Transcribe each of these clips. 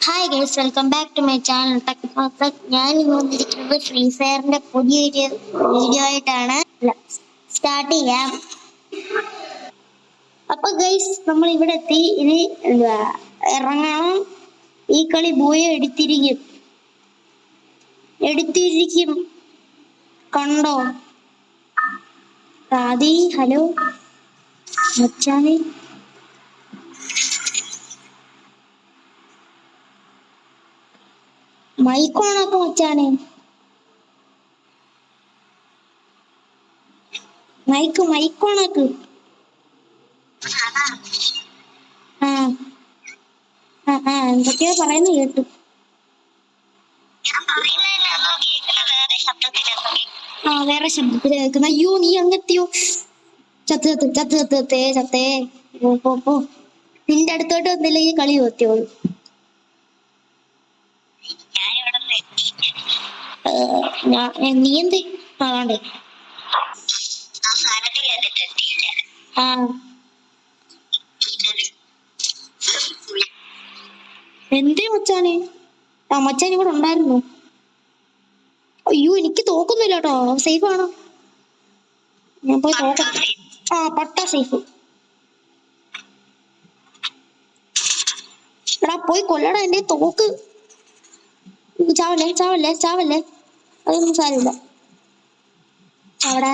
Hi guys, welcome back to my channel tech master. ഞാൻ ഇന്ന് വന്നിരിക്കുന്നത് ഫ്രീ ഫയറിന്റെ പുതിയൊരു വീഡിയോ ആയിട്ടാണ്. സ്റ്റാർട്ട് ചെയ്യാം. അപ്പൊ ഗൈസ്, നമ്മൾ ഇവിടെ എത്തി. ഇനി ഇറങ്ങണം. ഈ കളി ബൂയ എടുത്തിരിക്കും. കണ്ടോ ആദി? ഹലോ മച്ചാനെ, മൈക്കോണൊക്കെ മച്ചാനെ, മൈക്കോണാക്ക്. ആ എന്തൊക്കെയോ പറയുന്നു കേട്ടു. വേറെ ശബ്ദത്തില് കേൾക്കുന്ന. അയ്യോ, നീ അങ്ങെത്തിയോ? ചത്തേ. പോ. നിന്റെ അടുത്തോട്ട് വന്നില്ല ഈ കളി തോറ്റോളൂ. നീ എന്ത് ആണ്ട് ആ എന്തേ മച്ചാനെ? മച്ചാൻ ഇവിടെ ഉണ്ടായിരുന്നു. അയ്യോ, എനിക്ക് തോക്കുന്നില്ല കേട്ടോ. സേഫ് ആണോ? ഞാൻ പോയി തോക്കാം. പട്ട സേഫ്. എടാ പോയി കൊല്ലടാ എന്റെ തോക്ക്. ചാവല്ലേ. അതൊന്നും സാരമില്ല. അവിടെ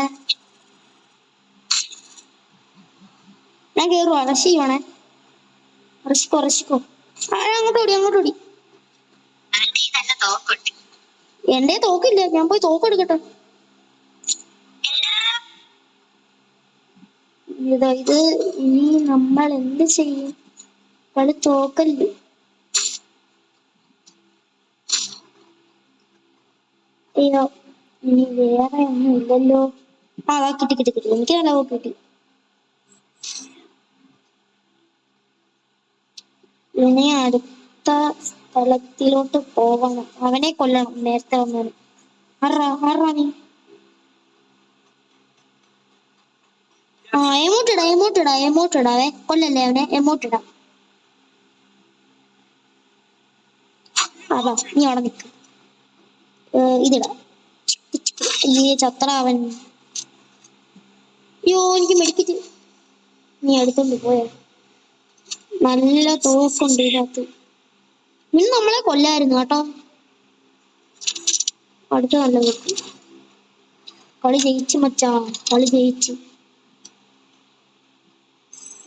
ഞാൻ കേറുവാ. റഷ് ചെയ്യുവാണേ. റഷിക്കോ. അങ്ങോട്ടോടി. എന്റെ തോക്കില്ല. ഞാൻ പോയി തോക്ക് എടുക്കട്ടെ. ഇത് ഇനി നമ്മൾ എന്ത് ചെയ്യും? കളി തോക്കല്ലേ. അയ്യോ, ഇനി വേറെ ഒന്നും ഇല്ലല്ലോ. കിട്ടി. എനിക്ക് നല്ല തോക്ക് കിട്ടി. ഇനി അടുത്ത സ്ഥലത്തിലോട്ട് പോകണം. അവനെ കൊല്ലണം. നേരത്തെ വന്നത് ആരാ നീ? എമോട്ട് ഇടാവേ. കൊല്ലല്ലേ അവനെ. എമോട്ട് ഇടാം. അതാ, നീ അവിടെ നിൽക്ക്. ഇതിടാം. ഈ ചത്ര അവൻ. അയ്യോ, എനിക്ക് മെഡിക്കറ്റ്. നീ എടുത്തോണ്ട് പോയോ? നല്ല തോക്കുണ്ട് ഇതിനകത്ത്. ഇന്ന് നമ്മളെ കൊല്ലായിരുന്നു കേട്ടോ. അടുത്ത നല്ല തോക്ക്. കളി ജയിച്ചു മച്ചാ, കളി ജയിച്ചു.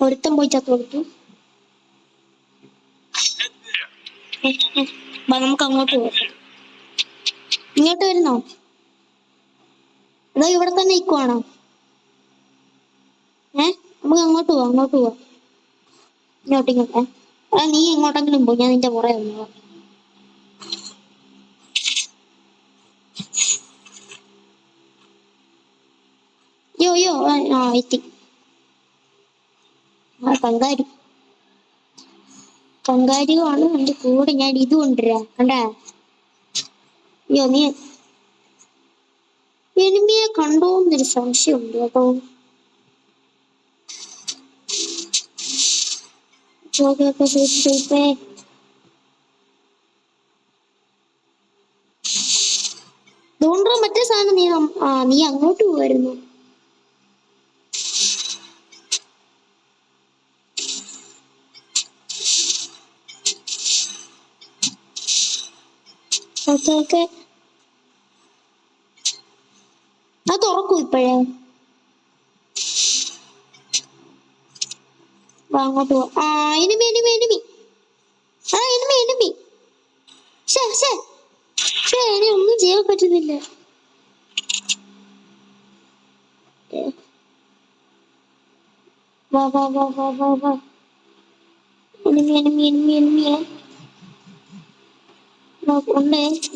ഒരുത്തം പോയി ചത്തു കൊടുത്തു. നമുക്ക് അങ്ങോട്ട് പോകാം. ഇങ്ങോട്ട് വരുന്നോ? അതോ ഇവിടെ തന്നെ നിൽക്കുവാണോ? നമുക്ക് അങ്ങോട്ട് പോവാം. ഇങ്ങോട്ടെ. നീ എങ്ങോട്ടെങ്കിലും പോ, ഞാൻ നിന്റെ പുറകെ വന്നോ. യോ എത്തി. കങ്കാരുവാണ് എന്റെ കൂടെ. ഞാൻ ഇത് കൊണ്ടുവരാ. കണ്ടാ? അയ്യോ, നീ എനിമിയെ കണ്ടോന്നൊരു സംശയമുണ്ട് കേട്ടോ. അതുകൊണ്ടാ മറ്റേ സാധനം നീ അങ്ങോട്ട് പോവായിരുന്നു. ഓക്കെ. അത് തുറക്കൂ ഇപ്പോഴേ. അങ്ങോട്ട് പോവാ. എനിമി. എനിമി. ഇനി ഒന്നും ചെയ്യാൻ പറ്റുന്നില്ല. വാ. എനിമിയെ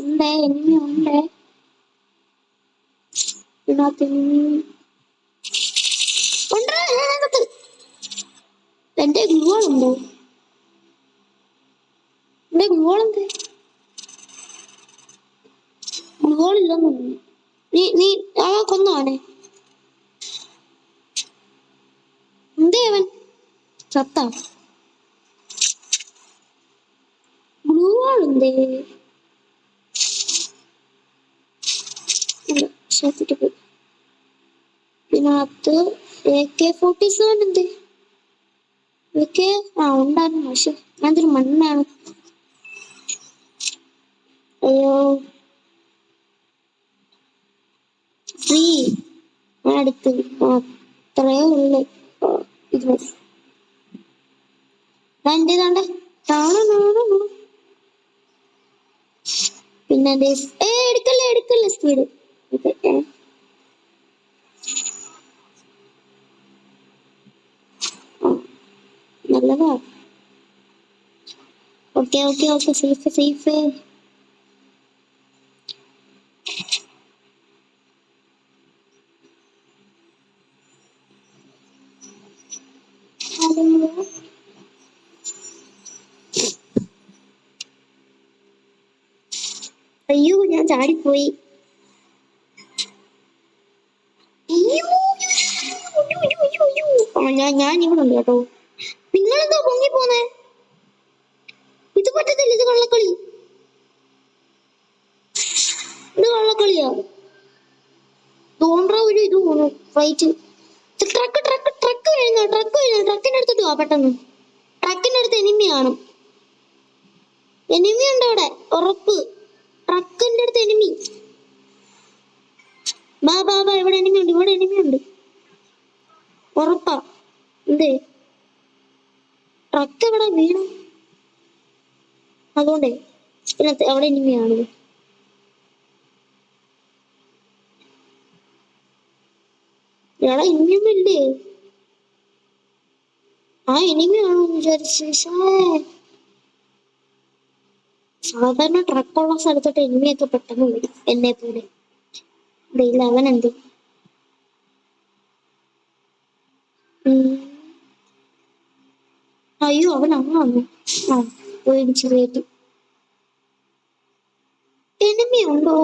ഉണ്ടേ. എനിമി ഉണ്ട് ഇതിനകത്ത്. എന്റെ ഗ്ലൂവാളുണ്ടോ? എന്റെ ഗ്ലൂവാളെന്ത്? ഗ്ലൂവാളില്ലെന്നു. നീ കൊന്നവനെ. എന്തേ അവൻ ചത്ത? ഇയാളെന്തേ ഷർട്ടിട്ട് പോയി. ഇതിനകത്ത് AK-47 എന്ത് AK ഉണ്ടായിരുന്നു. പക്ഷെ അതൊരു മണ്ണാണ്. അയ്യോ ഫ്രീ അടുത്ത് അത്രയേ ഉള്ളു. ഇത് എന്റേതാണ്ട് പിന്നെ എടുക്കല്ലേ സ്പീഡ്. നല്ലതാ. Okay safe. അയ്യോ ഞാൻ ചാടിപ്പോയി. ഞാൻ ഇവിടെ ഉണ്ട് കേട്ടോ. നിങ്ങളെന്താ പൊങ്ങി പോന്നേ? ഇത് പറ്റത്തില്ല. ഇത് കള്ളക്കളിയാ. തോണ്ടാ ഒരു ഇത് പോണു ഫ്ലൈറ്റ്. ട്രക്ക് കഴിഞ്ഞ ട്രക്കിന്റെ അടുത്തോട്ട് പോവാ പെട്ടെന്ന്. ട്രക്കിന്റെ അടുത്ത് എനിമി കാണും. എനിമി ഉണ്ട് അവിടെ ഉറപ്പ്. ട്രക്കിന്റെ അടുത്ത് എനിമി. ബാ ഇവിടെ എനിമി ഉണ്ട് ഉറപ്പാ. എന്തേ ട്രക്ക് എവിടെ വീണു? അതുകൊണ്ടേ പിന്നെ അവിടെ എനിമിയാണ്. എടാ ഇനിയൊന്നും ഇല്ലേ? ആ എനിമിയാണോ വിചാരിച്ചു. സാധാരണ ട്രക്കുള്ള സ്ഥലത്തോട്ട് എനിമിയൊക്കെ പെട്ടെന്ന് വരും എന്നെ പോലെ. അവൻ എന്ത് അയ്യോ അവൻ അങ്ങ് വന്നു. പേടിച്ചു കയറ്റി. എനിമി ഉണ്ടോ?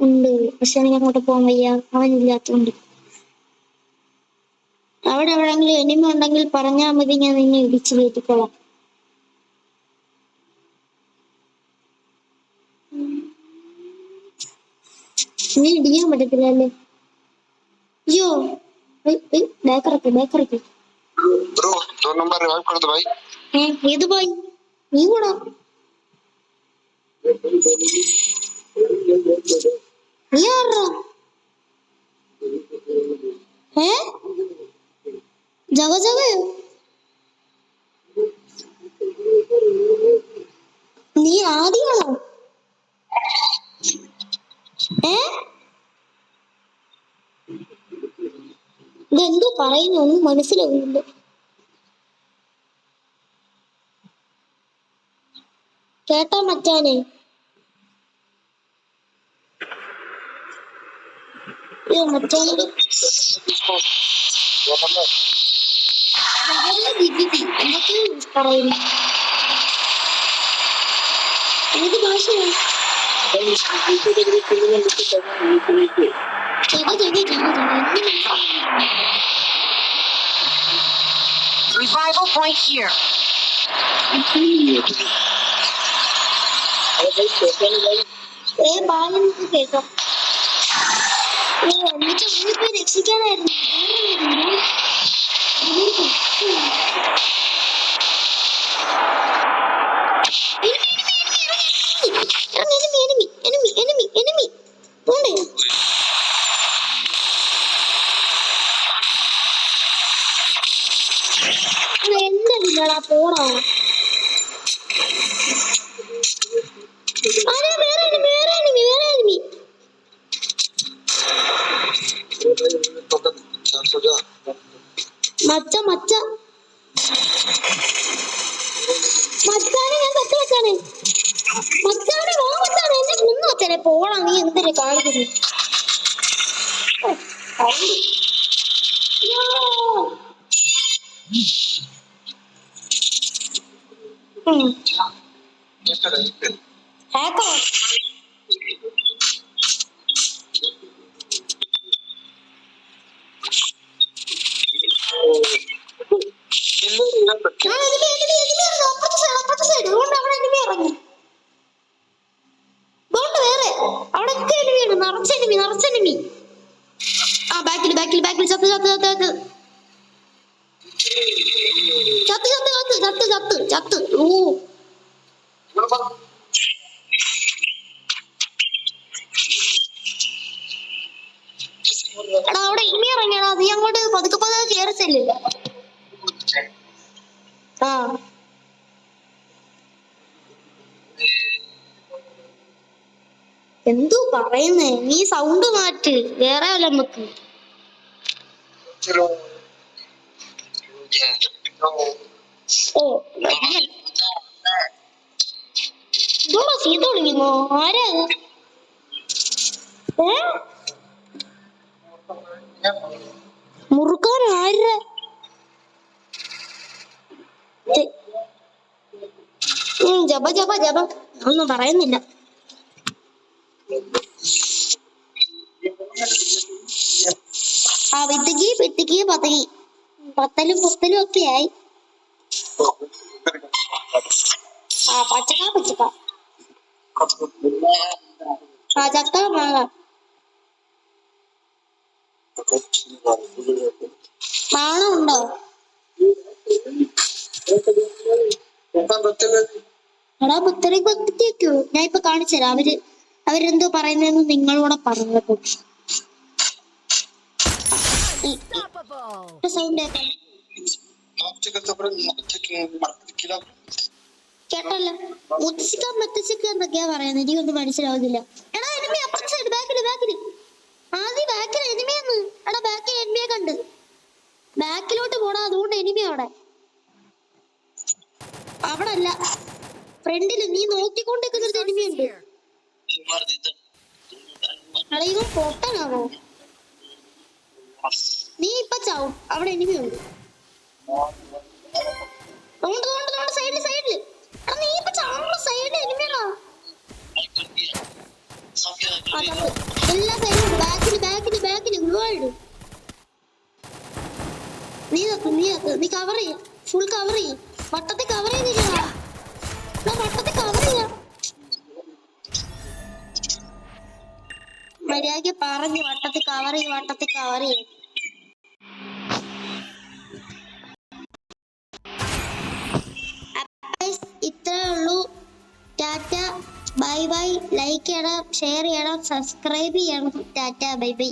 ഉണ്ട്. പക്ഷെ എനിക്ക് അങ്ങോട്ട് പോകാൻ വയ്യ. അവനില്ലാത്തോണ്ട്. അവിടെ എവിടെങ്കിലും എനിമി ഉണ്ടെങ്കിൽ പറഞ്ഞാൽ മതി, ഞാൻ നിന്നെ ഇടിച്ചു കയറ്റിക്കോളാം. നീ ഇടിക്കാൻ പറ്റത്തില്ല അല്ലേ? അയ്യോ ബേക്കറൊക്കെ ഏത് പോയി? നീ കൂടാ. നീ ആറാ? ജഗയോ? നീ ആദ്യമാണോ? ഇതെന്തോ പറയുന്നു ഒന്നും മനസ്സിലാവുന്നില്ല. കേട്ടാ മച്ചാനെ? മച്ചാനെ എന്തൊക്കെ പറയുന്നു. ഏത് ഭാഷയാണ്? Revival point here. ബാലൻസ് കേൾക്കാം. എന്നിട്ട് പോയി രക്ഷിക്കാനായിരുന്നു. എന്താ പോടാ. മച്ചാനെ ഞാൻ കത്ത് വെച്ചാണ്. മച്ചാനെ വാ മച്ചാനെ, എന്നെ കുന്നു വച്ചാനെ. പോടാ നീ എന്തിനു കാണിക്കുന്നു? നിറച്ചെനിമി. ആ ബാക്കിൽ ചത്ത് ചത്ത് ചത്ത് ചത്ത് ചത്ത് ചത്ത് ചത്ത് ചത്ത് ചത്ത്. ഓ എടാ അവിടെ ഇനി ഇറങ്ങിയടാ, നീ അങ്ങോട്ട് പതുക്കെ പതുക്കെ കേറി ചെല്ലില്ല. ആ എന്തോ പറയുന്നേ, നീ സൗണ്ട് മാറ്റ്, വേറെ വല്ല നമുക്ക്. ഓ ഇതോടാ സീത വിളിക്കുന്നോ? ആരാ? മുറുക്കാൻ ആരാ? ജപ ജപ ജപ ഒന്നും പറയുന്നില്ല. ആ വിത്തക്കി പിത്തിക്ക് പതകി പത്തലും പുത്തലും ഒക്കെ ആയി. ആ പച്ചക്ക ആ ചക്ക മാങ്ങ മാങ്ങ ഉണ്ടോ? എടാ പുത്തലേക്ക് പത്തിക്കോ, ഞാൻ ഇപ്പൊ കാണിച്ചു തരാം. അവരെന്തോ പറയുന്നതെന്ന് നിങ്ങളോടെ പറഞ്ഞു സൗണ്ട് കേട്ടല്ലോ. മുത്തശ്ശിക്ക എന്തൊക്കെയാ പറയുന്നത്, എനിക്കൊന്നും മനസ്സിലാവുന്നില്ല. എടാ എനിമി അപ്പുറത്തെ സൈഡ്, ബാക്കില് ആദ്യം ബാക്കിൽ എനിമിയെന്ന്. എടാ ബാക്കിൽ എനിമിയെ കണ്ട്, ബാക്കിലോട്ട് പോടാ, അതുകൊണ്ട് എനിമി അവിടെ അല്ല, ഫ്രണ്ടില് നീ നോക്കിക്കൊണ്ടിരിക്കുന്ന എനിമിയുണ്ട്. എടാ ഇവൻ പൊട്ടനാണോ? നീ ഇപ്പൊ ചാവും, അവിടെ എനിമിയുണ്ട്. സൈഡില് നീ ഇപ്പൊ ചാവുന്ന സൈഡിൽ എനിമിയാ. എല്ലാ സൈഡിലും ബാക്കില് ഒരുപാട്. നീ കവർ ചെയ്യ, ഫുൾ കവർ ചെയ്യ, വട്ടത്തിൽ കവർ ചെയ്യുന്നില്ല, വട്ടത്തിൽ കവർ ചെയ്യാ. മര്യാദയ്ക്ക് പറഞ്ഞു വട്ടത്തിൽ കവർ ചെയ്യ. ഇത്രേ ഉള്ളൂ. Tata bye bye. ലൈക്ക് ചെയ്യണം, ഷെയർ ചെയ്യണം, സബ്സ്ക്രൈബ് ചെയ്യണം. Tata bye bye.